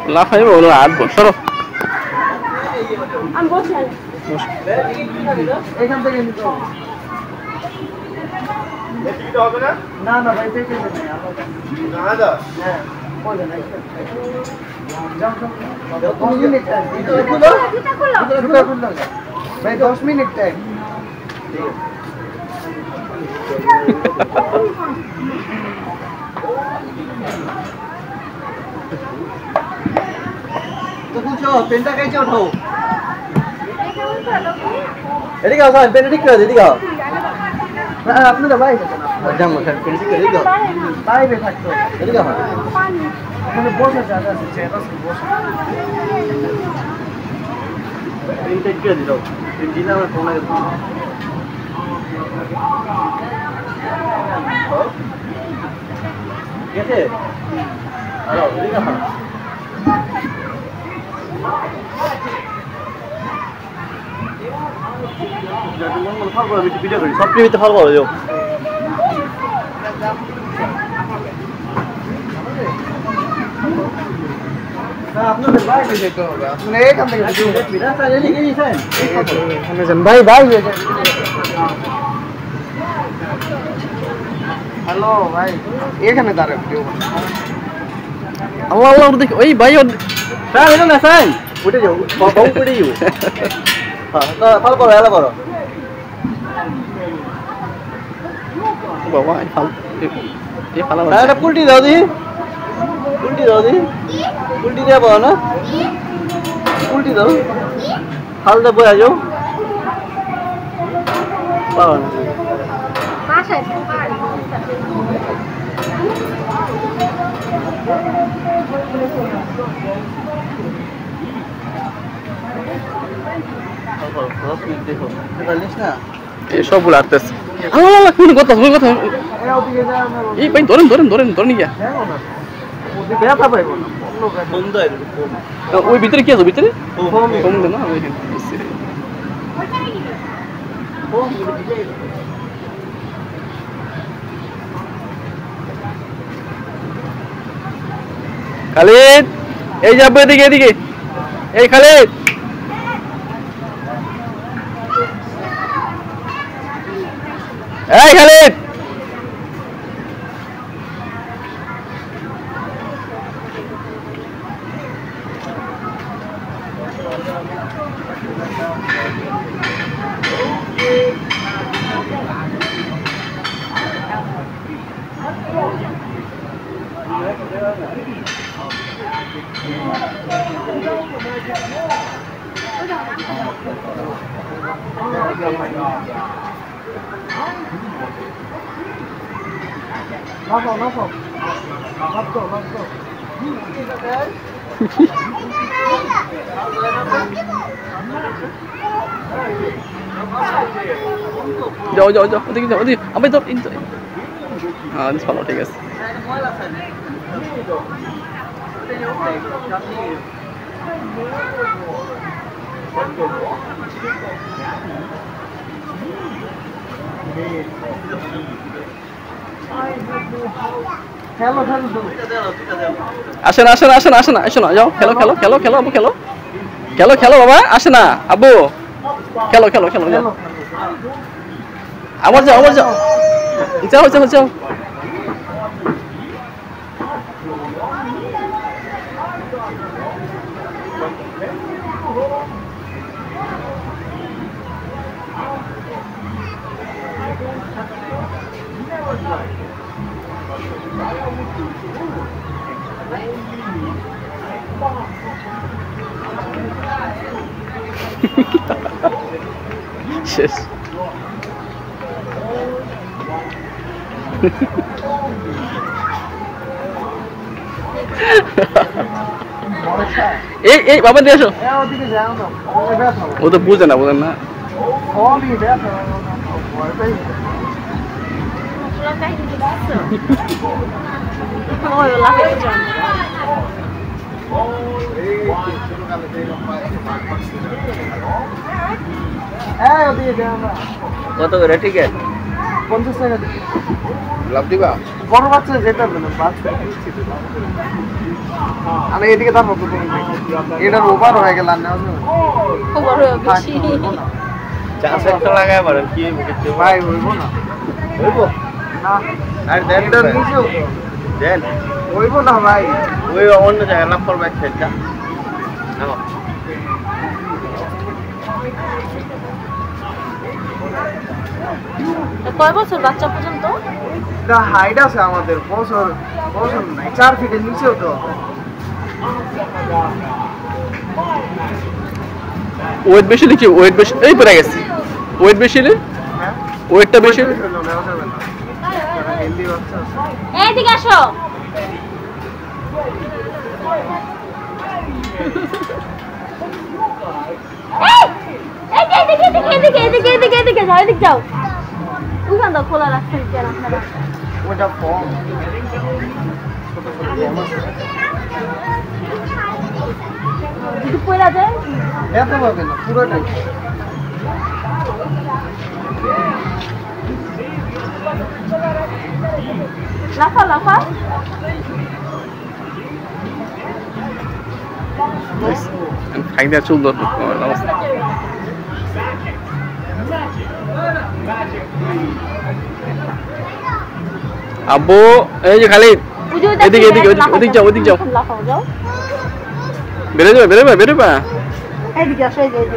লাফাইবে হলো আটবো সরো আমি বসে এখান থেকে নিতে হবে হবে না না না ভাই দেখে নেই না দা হ্যাঁ ওই না ভাই 10 মিনিট টাইম তো বুঝো পেনটা কাইছে ওঠো এদিকে আসো পেন ঠিক করে এদিকে আও না আপনি তো বাইরে আছেন জামা স্যার পেন ঠিক করে এদিকে আও বাইরে থাকতো এদিকে আও মানে বসে জায়গা আছে চেয়ার আছে বসে পেন ঠিক করে দিও পেন দিলে আমার ফোন লাগে গেছে হ্যালো এদিকে আও সব টিভিতে ভালো পাওয়া যাও আপনাদের বাইরে যেতে হবে আপনি এখান থেকে ভাই ভাই হ্যালো ভাই এখানে দাঁড়ান আল্লাহ আল্লাহ দেখি ওই ভাই স্যার এটা না স্যার উঠে যাও বাবু উঠে যাও হ্যাঁ তো ভালো করো ভালো করো বাবা এই ফালা এটা পুলটি দাও দি পুলটি দিয়ে পাও না পুলটি দাও হালদা বয়া যাও পাও না বাসায় দেখো জানিস না এই সবগুলো আটতেছে আল্লাহ আল্লাহ কোন কথা এই ভাই ধরেন গিয়া ব্যথা পাইব না ওই ভিতরে কি আছে ভিতরে কম দে না ওই খালিদ এই যাবো এদিকে এই খালিদ এই খালিদ যাও ওদিকে যাও ওদিকে আমি তো হ্যাঁ চলো ঠিক আছে আসেন না যাও খেলো আবু খেলো বাবা আসে না আবু খেলো যাও আবার যাও যাও শেষ এই বাবা দিয়ে আসো ও তো বুঝেন না কত করে টিকেট 50 টাকা লাভ দিবা বড় বাচ্চা যেটা না বাচ্চা আমি এদিকে দাঁড়াবো তো এটার ওভার হয়ে গেল না ওভার হয়ে বেশি 4 সেক্টর লাগায় পারেন কি হইছে ভাই হইব না হইব না আর দেন এটার নিচেও দেন হইব না ভাই ওই অন্য জায়গায় লাভ করবে একটা নাও কয় বছর বাচ্চা পর্যন্ত দা হাইট আছে আমাদের বছর বছর নাই 4 ফিটের নিচেও তো ওয়েট বেশি নাকি ওয়েট বেশি এই পড়ে গেছে ওয়েট বেশি রে হ্যাঁ ওয়েটটা বেশি হেলদি বাচ্চা আছে এইদিকে আসো এদিকে যাও উঠান দাও খোলা রাখছেন কেন আপনারা ওটা কম ছোট ছোট কম আছে যদি পয়লা যায় এত পাবে না পুরোটাই লাফা লাফা ফাইনাল চললো অবস্থা আব্বু এই যে খালিদ এদিকে এদিকে ওদিক যাও ওদিক যাও লাফাও যাও বেরো যাবে এইদিকে আসো এইদিকে